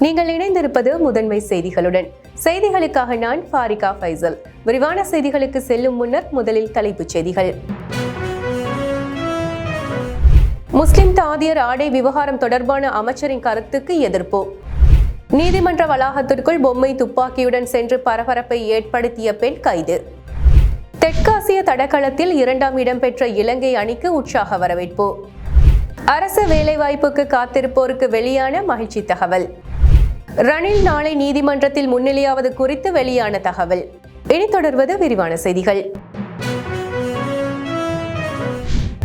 நீங்கள் இணைந்திருப்பது முதன்மை செய்திகளுடன். செய்திகளுக்காக நான் ஃபாரிகா ஃபைசல். விரிவான செய்திகளுக்கு செல்லும் முன்னர் முதலில் தலைப்புச் செய்திகள். முஸ்லிம் தாதியர் ஆடை விவகாரம் தொடர்பான அமைச்சரின் கருத்துக்கு எதிர்ப்பு. நீதிமன்ற வளாகத்திற்குள் பொம்மை துப்பாக்கியுடன் சென்று பரபரப்பை ஏற்படுத்திய பெண் கைது. தெற்காசிய தடகளத்தில் 2ஆம் இடம் பெற்ற இலங்கை அணிக்கு உற்சாக வரவேற்பு. அரசு வேலைவாய்ப்புக்கு காத்திருப்போருக்கு வெளியான மகிழ்ச்சி தகவல். ரணில் நாளை நீதிமன்றத்தில் முன்னிலையாவது குறித்து வெளியான தகவல். இனி தொடர்வது விரிவான செய்திகள்.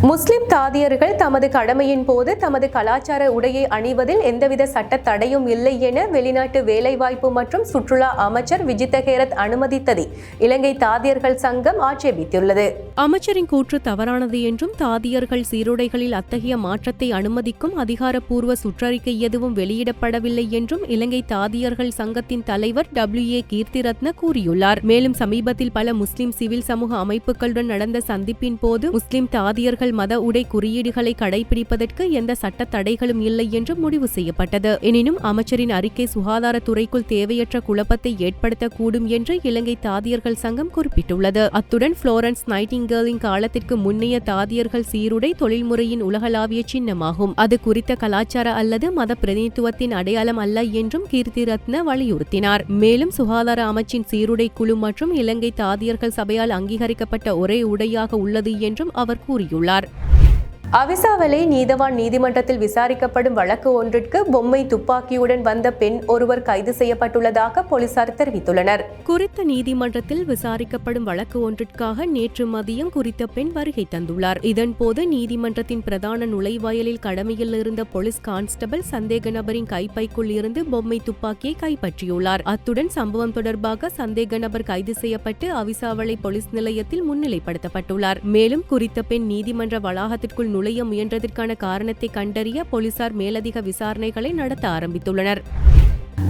முஸ்லிம் தாதியர்கள் தமது கடமையின் போது தமது கலாச்சார உடையை அணிவதில் எந்தவித சட்ட தடையும் இல்லை என வெளிநாட்டு வேலைவாய்ப்பு மற்றும் சுற்றுலா அமைச்சர் விஜித்த ஹேரத் அனுமதித்ததை இலங்கை தாதியர்கள் சங்கம் ஆட்சேபித்துள்ளது. அமைச்சரின் கூற்று தவறானது என்றும் தாதியர்கள் சீருடைகளில் அத்தகைய மாற்றத்தை அனுமதிக்கும் அதிகாரப்பூர்வ சுற்றறிக்கை எதுவும் வெளியிடப்படவில்லை என்றும் இலங்கை தாதியர்கள் சங்கத்தின் தலைவர் WA கீர்த்திரத்ன கூறியுள்ளார். மேலும் சமீபத்தில் பல முஸ்லிம் சிவில் சமூக அமைப்புகளுடன் நடந்த சந்திப்பின் போது முஸ்லிம் தாதியர்கள் மத உடை குறியீடுகளை கடைபிடிப்பதற்கு எந்த சட்ட தடைகளும் இல்லை என்று முடிவு செய்யப்பட்டது. எனினும் அமைச்சரின் அறிக்கை சுகாதாரத்துறைக்குள் தேவையற்ற குழப்பத்தை ஏற்படுத்தக்கூடும் என்று இலங்கை தாதியர்கள் சங்கம் குறிப்பிட்டுள்ளது. அத்துடன் புளோரன்ஸ் நைட்டிங்கேலின் காலத்திற்கு முன்னைய தாதியர்கள் சீருடை தொழில்முறையின் உலகளாவிய சின்னமாகும். அது குறித்த கலாச்சார அல்லது மத பிரதிநிதித்துவத்தின் அடையாளம் அல்ல என்றும் கீர்த்திரத்ன வலியுறுத்தினார். மேலும் சுகாதார அமைச்சின் சீருடை குழு மற்றும் இலங்கை தாதியர்கள் சபையால் அங்கீகரிக்கப்பட்ட ஒரே உடையாக உள்ளது என்றும் அவர் கூறியுள்ளார். அவிசாவளை நீதவான் நீதிமன்றத்தில் விசாரிக்கப்படும் வழக்கு ஒன்றிற்கு பொம்மை துப்பாக்கியுடன் வந்த பெண் ஒருவர் கைது செய்யப்பட்டுள்ளதாக போலீசார் தெரிவித்துள்ளனர். குறித்த நீதிமன்றத்தில் விசாரிக்கப்படும் வழக்கு ஒன்றிற்காக நேற்று மதியம் குறித்த பெண் வருகை தந்துள்ளார். இதன்போது நீதிமன்றத்தின் பிரதான நுழைவாயிலில் கடமையில் இருந்த போலீஸ் கான்ஸ்டபிள் சந்தேக நபரின் கைப்பைக்குள் இருந்து பொம்மை துப்பாக்கியை கைப்பற்றியுள்ளார். அத்துடன் சம்பவம் தொடர்பாக சந்தேக நபர் கைது செய்யப்பட்டு அவிசாவளை போலீஸ் நிலையத்தில் முன்னிலைப்படுத்தப்பட்டுள்ளார். மேலும் குறித்த பெண் நீதிமன்ற வளாகத்திற்குள் நுழைய முயன்றதற்கான காரணத்தை கண்டறிய போலீசார் மேலதிக விசாரணைகளை நடத்த ஆரம்பித்துள்ளனர்.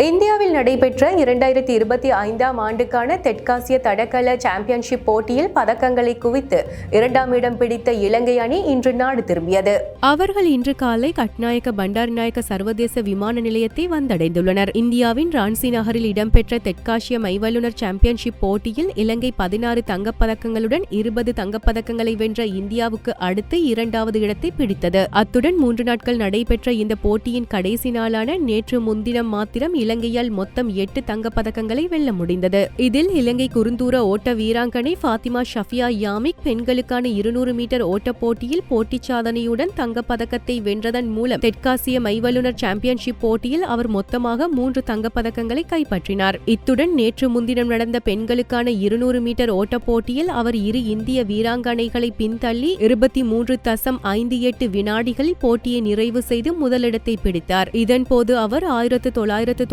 இந்தியாவில் நடைபெற்ற 2025ஆம் ஆண்டுக்கான தெற்காசிய தடகள சாம்பியன்ஷிப் போட்டியில் பதக்கங்களை குவித்து 2ஆம் இடம் பிடித்த இலங்கை அணி இன்று நாடு திரும்பியது. அவர்கள் இன்று காலை கட்நாயக்க பண்டாரநாயக்க சர்வதேச விமான நிலையத்தை வந்தடைந்துள்ளனர். இந்தியாவின் ரான்சி நகரில் இடம்பெற்ற தெற்காசிய மைவல்லுநர் சாம்பியன்ஷிப் போட்டியில் இலங்கை 16 தங்கப்பதக்கங்களுடன் 20 தங்கப்பதக்கங்களை வென்ற இந்தியாவுக்கு அடுத்து 2வது இடத்தை பிடித்தது. அத்துடன் 3 நாட்கள் நடைபெற்ற இந்த போட்டியின் கடைசி நாளான நேற்று முன்தினம் மாத்திரம் இலங்கையால் மொத்தம் 8 தங்கப்பதக்கங்களை வெல்ல முடிந்தது. இதில் இலங்கை குறுந்தூர ஓட்ட வீராங்கனை ஃபாத்திமா ஷஃபியா யாமிக் பெண்களுக்கான 200 மீட்டர் ஓட்ட போட்டியில் போட்டி சாதனையுடன் தங்கப்பதக்கத்தை வென்றதன் மூலம் தெற்காசிய மைவல்லுநர் சாம்பியன்ஷிப் போட்டியில் அவர் மொத்தமாக 3 தங்கப்பதக்கங்களை கைப்பற்றினார். இத்துடன் நேற்று முன்தினம் நடந்த பெண்களுக்கான 200 மீட்டர் ஓட்ட போட்டியில் அவர் இரு இந்திய வீராங்கனைகளை பின்தள்ளி 23.58 வினாடிகளில் போட்டியை நிறைவு செய்து முதலிடத்தை பிடித்தார். இதன்போது அவர் 1997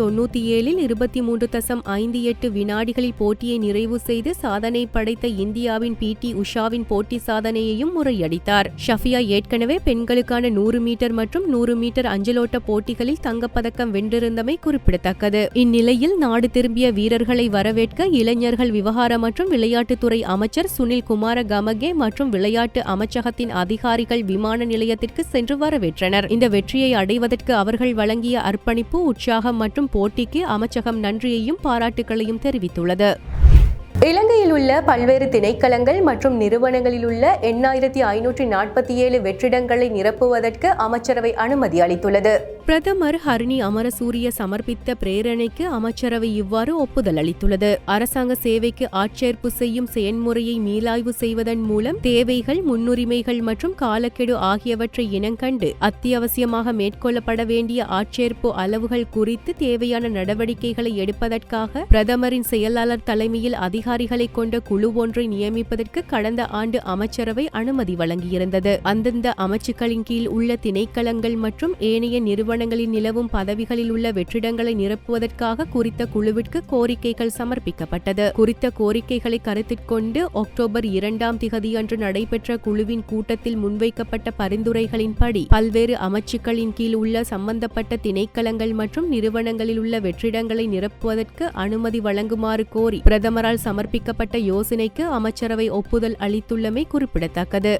23.58 வினாடிகளில் போட்டியை நிறைவு செய்து சாதனை படைத்த இந்தியாவின் PT உஷாவின் போட்டி சாதனையையும் முறியடித்தார். ஷஃபியா ஏற்கனவே பெண்களுக்கான 100 மீட்டர் மற்றும் 100 மீட்டர் அஞ்சலோட்ட போட்டிகளில் தங்கப்பதக்கம் வென்றிருந்தமை குறிப்பிடத்தக்கது. இந்நிலையில் நாடு திரும்பிய வீரர்களை வரவேற்க இளைஞர்கள் விவகார மற்றும் விளையாட்டுத்துறை அமைச்சர் சுனில் குமார கமகே மற்றும் விளையாட்டு அமைச்சகத்தின் அதிகாரிகள் விமான நிலையத்திற்கு சென்று வரவேற்றனர். இந்த வெற்றியை அடைவதற்கு அவர்கள் வழங்கிய அர்ப்பணிப்பு, உற்சாகம் மற்றும் போட்டிக்கு அமைச்சகம் நன்றியையும் பாராட்டுகளையும் தெரிவித்துள்ளது. இலங்கையில் உள்ள பல்வேறு திணைக்களங்கள் மற்றும் நிறுவனங்களில் உள்ள 8547 வெற்றிடங்களை நிரப்புவதற்கு அமைச்சரவை அனுமதி அளித்துள்ளது. பிரதமர் ஹரிணி அமரசூரிய சமர்ப்பித்த பிரேரணைக்கு அமைச்சரவை இவ்வாறு ஒப்புதல் அளித்துள்ளது. அரசாங்க சேவைக்கு ஆட்சேர்ப்பு செய்யும் செயன்முறையை மீளாய்வு செய்வதன் மூலம் தேவைகள், முன்னுரிமைகள் மற்றும் காலக்கெடு ஆகியவற்றை இனங்கண்டு அத்தியாவசியமாக மேற்கொள்ளப்பட வேண்டிய ஆட்சேர்ப்பு அளவுகள் குறித்து தேவையான நடவடிக்கைகளை எடுப்பதற்காக பிரதமரின் செயலாளர் தலைமையில் அதிகாரிகளை கொண்ட குழு ஒன்றை நியமிப்பதற்கு கடந்த ஆண்டு அமைச்சரவை அனுமதி வழங்கியிருந்தது. அந்தந்த அமைச்சுக்களின் கீழ் உள்ள திணைக்களங்கள் மற்றும் ஏனைய நிறுவனங்களின் நிலவும் பதவிகளில் உள்ள வெற்றிடங்களை நிரப்புவதற்காக குறித்த குழுவிற்கு கோரிக்கைகள் சமர்ப்பிக்கப்பட்டது. குறித்த கோரிக்கைகளை கருத்தில் கொண்டு அக்டோபர் 2ஆம் திகதி அன்று நடைபெற்ற குழுவின் கூட்டத்தில் முன்வைக்கப்பட்ட பரிந்துரைகளின்படி பல்வேறு அமைச்சுக்களின் கீழ் உள்ள சம்பந்தப்பட்ட திணைக்களங்கள் மற்றும் நிறுவனங்களில் உள்ள வெற்றிடங்களை நிரப்புவதற்கு அனுமதி வழங்குமாறு கோரி பிரதமரால் சமர்ப்பிக்கப்பட்ட யோசனைக்கு அமைச்சரவை ஒப்புதல் அளித்துள்ளமை குறிப்பிடத்தக்கது.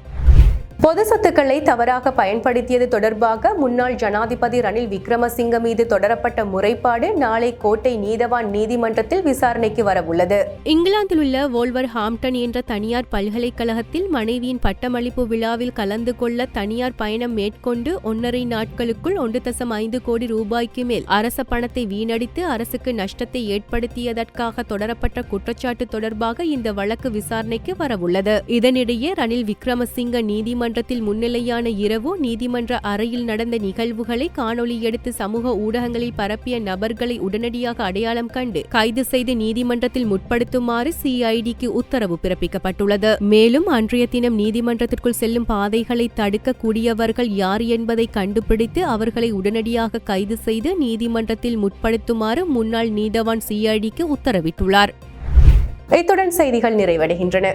பொது சொத்துக்களை தவறாக பயன்படுத்தியது தொடர்பாக முன்னாள் ஜனாதிபதி ரணில் விக்ரமசிங்க மீது தொடரப்பட்ட முறைப்பாடு நாளை கோட்டை நீதவான் நீதிமன்றத்தில் விசாரணைக்கு வரவுள்ளது. இங்கிலாந்தில் உள்ள வோல்வர் ஹாம்டன் என்ற தனியார் பல்கலைக்கழகத்தில் மனைவியின் பட்டமளிப்பு விழாவில் கலந்து கொள்ள தனியார் பயணம் மேற்கொண்டு 1.5 நாட்களுக்குள் 1.5 கோடி ரூபாய்க்கு மேல் அரச பணத்தை வீணடித்து அரசுக்கு நஷ்டத்தை ஏற்படுத்தியதற்காக தொடரப்பட்ட குற்றச்சாட்டு தொடர்பாக இந்த வழக்கு விசாரணைக்கு வரவுள்ளது. இதனிடையே ரணில் விக்ரமசிங்க நீதிமன்றத்தில் முன்னிலையான இரவு நீதிமன்ற அறையில் நடந்த நிகழ்வுகளை காணொலி எடுத்து சமூக ஊடகங்களில் பரப்பிய நபர்களை உடனடியாக அடையாளம் கண்டு கைது செய்து நீதிமன்றத்தில் முற்படுத்துமாறு சிஐடிக்கு உத்தரவு பிறப்பிக்கப்பட்டுள்ளது. மேலும் அன்றைய தினம் நீதிமன்றத்திற்குள் செல்லும் பாதைகளை தடுக்கக்கூடியவர்கள் யார் என்பதை கண்டுபிடித்து அவர்களை உடனடியாக கைது செய்து நீதிமன்றத்தில் முற்படுத்துமாறு முன்னாள் நீதவான் சிஐடிக்கு உத்தரவிட்டுள்ளார். இத்துடன் செய்திகள் நிறைவடைகின்றன.